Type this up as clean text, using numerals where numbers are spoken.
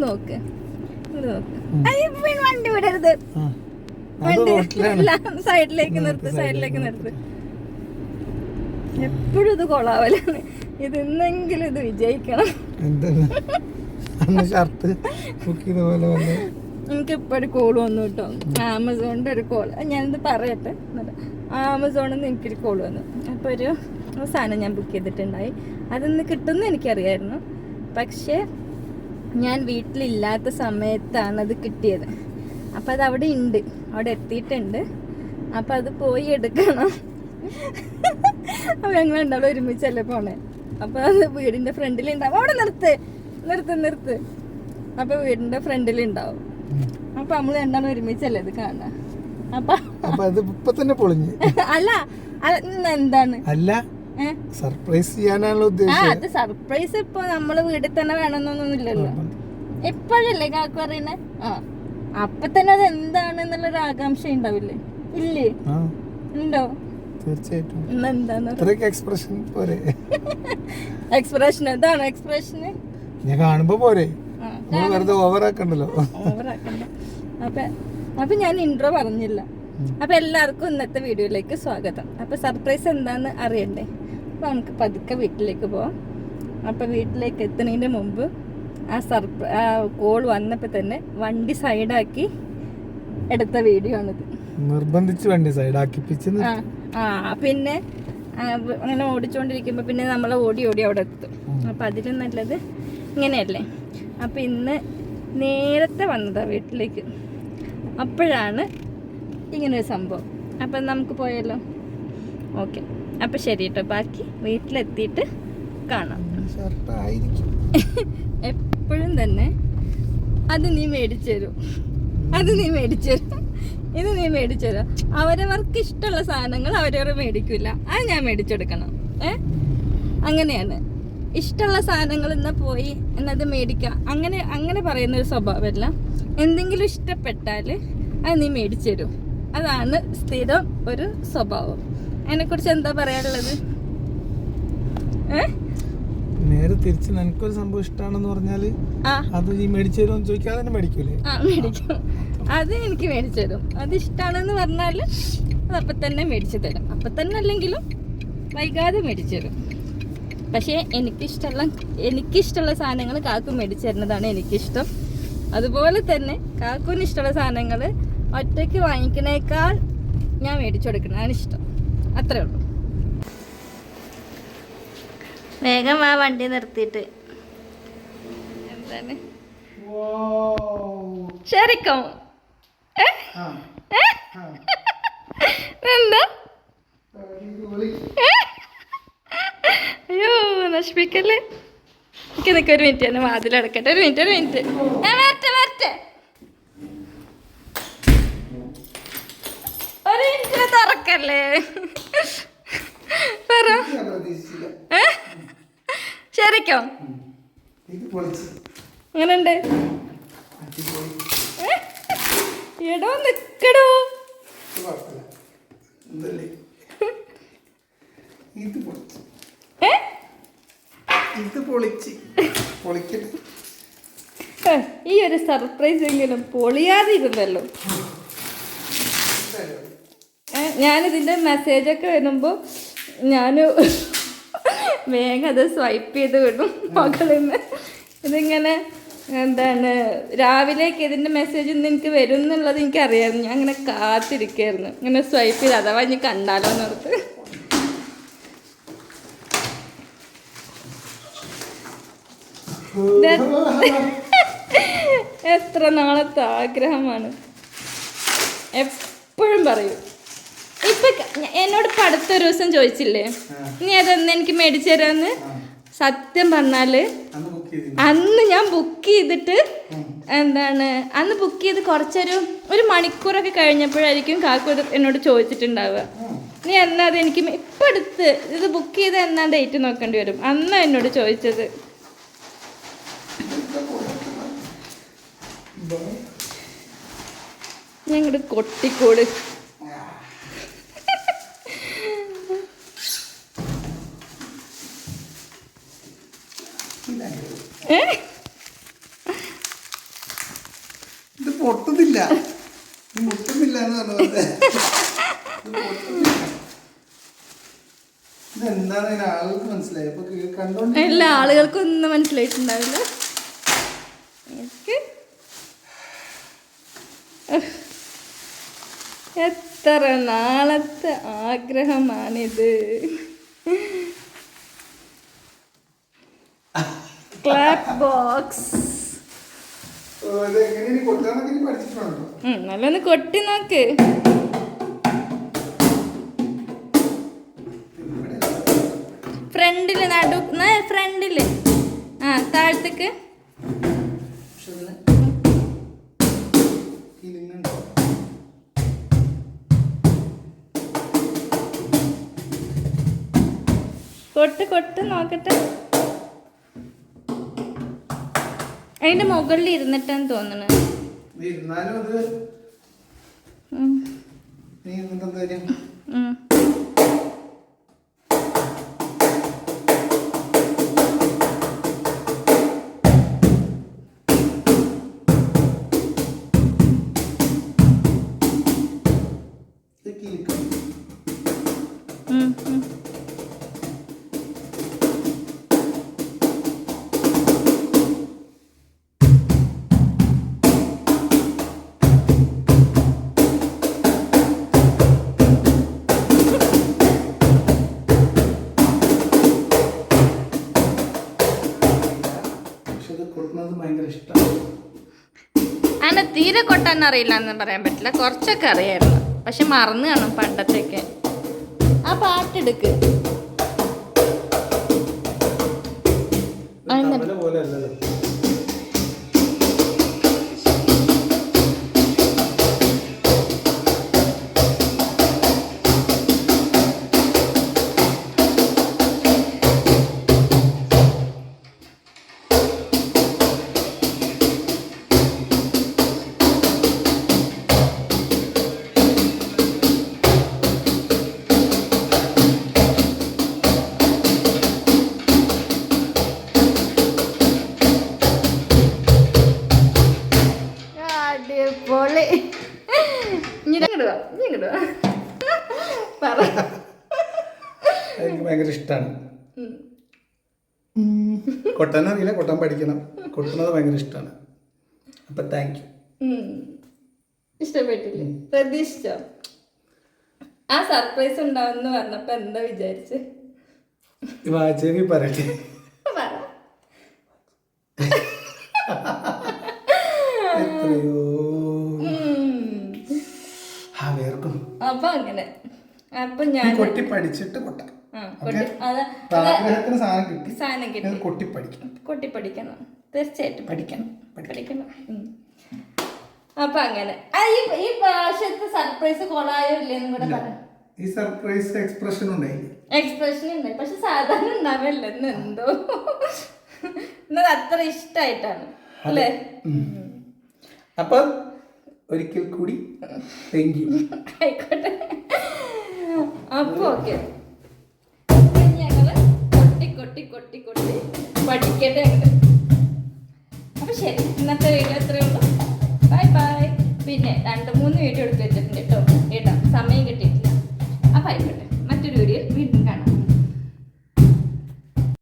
നോക്ക് വണ്ടി വിടരുത്, സൈഡിലേക്ക് നിർത്ത്, സൈഡിലേക്ക് നിർത്ത്. എപ്പോഴും ഇത് കൊളാവലാണ്. ഇത് ഇന്നെങ്കിലും ഇത് വിജയിക്കണം. എനിക്ക് ഇപ്പൊ ഒരു കോൾ വന്നു കേട്ടോ, ആമസോണിന്റെ ഒരു കോൾ. ഞാനിത് പറയട്ടെ. ആമസോണിൽ നിന്ന് എനിക്കൊരു കോൾ വന്നു. അപ്പോൾ ഒരു സാധനം ഞാൻ ബുക്ക് ചെയ്തിട്ടുണ്ടായി. അതൊന്ന് കിട്ടുമെന്ന് എനിക്കറിയായിരുന്നു. പക്ഷേ ഞാൻ വീട്ടിലില്ലാത്ത സമയത്താണ് അത് കിട്ടിയത്. അപ്പം അത് അവിടെ ഉണ്ട്, അവിടെ എത്തിയിട്ടുണ്ട്. അപ്പം അത് പോയി എടുക്കണം. അപ്പം ഞങ്ങൾ ഉണ്ടാവും ഒരുമിച്ചല്ലേ പോണേ. അപ്പം അത് വീടിൻ്റെ ഫ്രണ്ടിലുണ്ടാവും. അവിടെ നിർത്ത് നിർത്ത് നിർത്ത്. അപ്പം വീടിൻ്റെ ഫ്രണ്ടിലുണ്ടാവും. അപ്പം നമ്മൾ രണ്ടാളും ഒരുമിച്ചല്ലേ ഇത് കാണാം. അല്ല എന്താണ് അല്ല സർപ്രൈസ് ചെയ്യാനാണല്ലോ ഉദ്ദേശിച്ചത്. അത് സർപ്രൈസ് ഇപ്പൊ നമ്മള് വീട്ടിൽ തന്നെ വേണമെന്നൊന്നുമില്ലല്ലോ. എപ്പോഴല്ലേ കാക്കു പറയുന്നേ? അപ്പൊ തന്നെ അത് എന്താണെന്നുള്ളൊരു ആകാംക്ഷ ഉണ്ടാവില്ലേ? ഇല്ലേ? ഉണ്ടോ? തീർച്ചയായിട്ടും. എക്സ്പ്രഷൻ ഇതാണോ എക്സ്പ്രഷന്? ഞാൻ കാണുമ്പോ പോരെ, വെറുതെ ഓവറാക്കണ്ടല്ലോ. ഓവറാക്കണ്ട. അപ്പൊ ഞാൻ ഇൻട്രോ പറഞ്ഞില്ല. അപ്പൊ എല്ലാവർക്കും ഇന്നത്തെ വീഡിയോയിലേക്ക് സ്വാഗതം. അപ്പൊ സർപ്രൈസ് എന്താന്ന് അറിയണ്ടേ? അപ്പൊ നമുക്ക് പതുക്കെ വീട്ടിലേക്ക് പോവാം. അപ്പൊ വീട്ടിലേക്ക് എത്തുന്നതിന്റെ മുമ്പ് ആ കോൾ വന്നപ്പോ തന്നെ വണ്ടി സൈഡാക്കി എടുത്ത വീഡിയോ ആണിത്. നിർബന്ധിച്ച് വണ്ടി സൈഡാക്കി. പിന്നെ അങ്ങനെ ഓടിച്ചോണ്ടിരിക്കുമ്പോ പിന്നെ നമ്മൾ ഓടി അവിടെ എത്തും. അപ്പൊ അതിലും നല്ലത് ഇങ്ങനെയല്ലേ. അപ്പൊ ഇന്ന് നേരത്തെ വന്നതാ വീട്ടിലേക്ക്. അപ്പോഴാണ് ഇങ്ങനൊരു സംഭവം. അപ്പം നമുക്ക് പോയല്ലോ. ഓക്കെ, അപ്പം ശരി കേട്ടോ. ബാക്കി വീട്ടിലെത്തിയിട്ട് കാണാം. എപ്പോഴും തന്നെ അത് നീ മേടിച്ചു തരും, അത് നീ മേടിച്ചു തരും, ഇത് നീ മേടിച്ചു തരും. അവരവർക്ക് ഇഷ്ടമുള്ള സാധനങ്ങൾ അവരവർ മേടിക്കില്ല, അത് ഞാൻ മേടിച്ചെടുക്കണം. അങ്ങനെയാണ്. ഇഷ്ടമുള്ള സാധനങ്ങൾ എന്നാൽ പോയി എന്നത് മേടിക്കാം, അങ്ങനെ പറയുന്നൊരു സ്വഭാവമല്ല. എന്തെങ്കിലും ഇഷ്ടപ്പെട്ടാൽ അത് നീ മേടിച്ചു തരും. അതാണ് സ്ഥിരം ഒരു സ്വഭാവം. അതിനെക്കുറിച്ച് എന്താ പറയാനുള്ളത്? നേരെ തിരിച്ച് നിനക്കൊരു സംഭവം ഇഷ്ടമാണെന്ന് പറഞ്ഞാല് അത് നീ മേടിച്ചു തരുമോ ചോദിക്കാതെ തന്നെ മേടിക്കൂലേ? മേടിക്കും. അത് എനിക്ക് മേടിച്ചു തരും. അത് ഇഷ്ടമാണെന്ന് പറഞ്ഞാല് അതപ്പം തന്നെ മേടിച്ചു തരും. അപ്പം തന്നെ അല്ലെങ്കിലും വൈകാതെ മേടിച്ചു തരും. പക്ഷേ എനിക്കിഷ്ടമുള്ള സാധനങ്ങൾ കാക്കു മേടിച്ചു തരുന്നതാണ് എനിക്കിഷ്ടം. അതുപോലെ തന്നെ കാക്കുവിന് ഇഷ്ടമുള്ള സാധനങ്ങൾ ഒറ്റയ്ക്ക് വാങ്ങിക്കണേക്കാൾ ഞാൻ മേടിച്ചു കൊടുക്കണതാണ് ഇഷ്ടം. അത്രേ ഉള്ളൂ. വേഗം ആ വണ്ടി നിർത്തിയിട്ട് എന്താണ് ശരിക്കും എന്താ? അയ്യോ നശിപ്പിക്കല്ലേ. എനിക്ക് ഒരു മിനിറ്റ് തന്നെ വാതിലടക്കട്ടെ. ഒരു മിനിറ്റ് ഞാൻ വരട്ടെ. ഒരു മിനിറ്റ് തുറക്കല്ലേ. പറ. ശരിക്കും അങ്ങനുണ്ട്? എടോ നിക്കടോ. ഈ ഒരു സർപ്രൈസ് എങ്കിലും പൊളിയാതിരുന്നല്ലോ. ഞാനിതിൻ്റെ മെസ്സേജൊക്കെ വരുമ്പോൾ ഞാൻ വേഗം അത് സ്വൈപ്പ് ചെയ്ത് വിടും മകളിൽ നിന്ന്. ഇതിങ്ങനെ എന്താണ് രാവിലേക്ക് ഇതിൻ്റെ മെസ്സേജ് ഇന്ന് എനിക്ക് വരും എന്നുള്ളത് എനിക്കറിയാമായിരുന്നു. ഞാൻ അങ്ങനെ കാത്തിരിക്കുകയായിരുന്നു, ഇങ്ങനെ സ്വൈപ്പ് ചെയ്ത് അഥവാ ഇനി കണ്ടാലോ എന്നോർത്ത്. എത്ര നാളത്തെ ആഗ്രഹമാണ്. എപ്പോഴും പറയും. ഇപ്പൊ എന്നോട് ഇപ്പം അടുത്തൊരു ദിവസം ചോദിച്ചില്ലേ നീ അതൊന്ന് എനിക്ക് മേടിച്ചു തരാന്ന്. സത്യം പറഞ്ഞാല് അന്ന് ഞാൻ ബുക്ക് ചെയ്തിട്ട് അന്ന് ബുക്ക് ചെയ്ത് ഒരു മണിക്കൂറൊക്കെ കഴിഞ്ഞപ്പോഴായിരിക്കും കാക്കു എന്നോട് ചോദിച്ചിട്ടുണ്ടാവുക, നീ എന്നാ അത് എനിക്ക് ഇപ്പം അടുത്ത് ഇത് ബുക്ക് ചെയ്ത് എന്നാ ഡേറ്റ് നോക്കേണ്ടി വരും. അന്നാ എന്നോട് ചോദിച്ചത്. ഞങ്ങളുടെ കൊട്ടിക്കോട് പൊട്ടുന്നില്ല, മുട്ടുന്നില്ല എന്ന് പറഞ്ഞത്. ഇതെന്താണ് അതിന് ആളുകൾക്ക് മനസ്സിലായി? അപ്പൊ കണ്ടോണ്ട് എല്ലാ ആളുകൾക്കൊന്നും മനസ്സിലായിട്ടുണ്ടാവില്ല. എനിക്ക് എത്ര നാളത്തെ ആഗ്രഹമാണിത്. ക്ലാപ്പ് ബോക്സ് നല്ലൊന്ന് കൊട്ടി നോക്ക്. ഫ്രണ്ടില് ഫ്രണ്ടില് താഴത്തേക്ക് കൊട്ട് നോക്കട്ടെ. അതിന്റെ മുകളിൽ ഇരുന്നിട്ടാന്ന് തോന്നണ. അങ്ങനെ തീരെ കൊട്ടാൻ അറിയില്ല എന്ന് പറയാൻ പറ്റില്ല, കുറച്ചൊക്കെ അറിയായിരുന്നു. പക്ഷെ മറന്നു കാണും പണ്ടത്തെയൊക്കെ. ആ പാട്ടെടുക്ക്. പൊളി. എനിക്ക് ഭയങ്കര ഇഷ്ടമാണ്. കൊട്ടാൻ അറിയില്ല, കൊട്ടാൻ പഠിക്കണം. കൊട്ടുന്നത് ഭയങ്കര ഇഷ്ടമാണ്. അപ്പൊ താങ്ക് യു. ഇഷ്ടപ്പെട്ടില്ലേ? പ്രതീക്ഷിച്ചോ ആ സർപ്രൈസ് ഉണ്ടാവുമെന്ന് പറഞ്ഞപ്പോ? എന്താ വിചാരിച്ച്? വാചകി പറയട്ടെ. എത്രയോ അപ്പൊ അങ്ങനെ അപ്പൊ ഞാൻ കൊട്ടി പഠിച്ചിട്ട് കൊട്ടാം. സാധനം കിട്ടി. കൊട്ടിപ്പഠിക്കണം, തീർച്ചയായിട്ടും പഠിക്കണം. അപ്പൊ അങ്ങനെ ഈ പ്രാവശ്യത്തെ സർപ്രൈസ് കൊളായോ ഇല്ലെന്നും കൂടെ പറയാം. ഈ സർപ്രൈസ് എക്സ്പ്രഷൻ ഉണ്ടായി, പക്ഷെ സാധാരണ ഉണ്ടാവില്ല. എന്തോ എന്നത് അത്ര ഇഷ്ടായിട്ടാണ് അല്ലേ? അപ്പൊ ഒരിക്കൽ കൂടി താങ്ക് യു. ആയിക്കോട്ടെ. അപ്പൊ ഓക്കെ, ഞങ്ങള് കൊട്ടി പഠിക്കട്ടെ. അപ്പൊ ശരി, ഇന്നത്തെ വീഡിയോ അത്രയേ ഉള്ളൂ. ബൈ. പിന്നെ 2-3 വീഡിയോ എടുത്ത് വെച്ചിട്ടുണ്ട് കേട്ടോ. സമയം കിട്ടിയിട്ടില്ല. അപ്പൊ ആയിക്കോട്ടെ.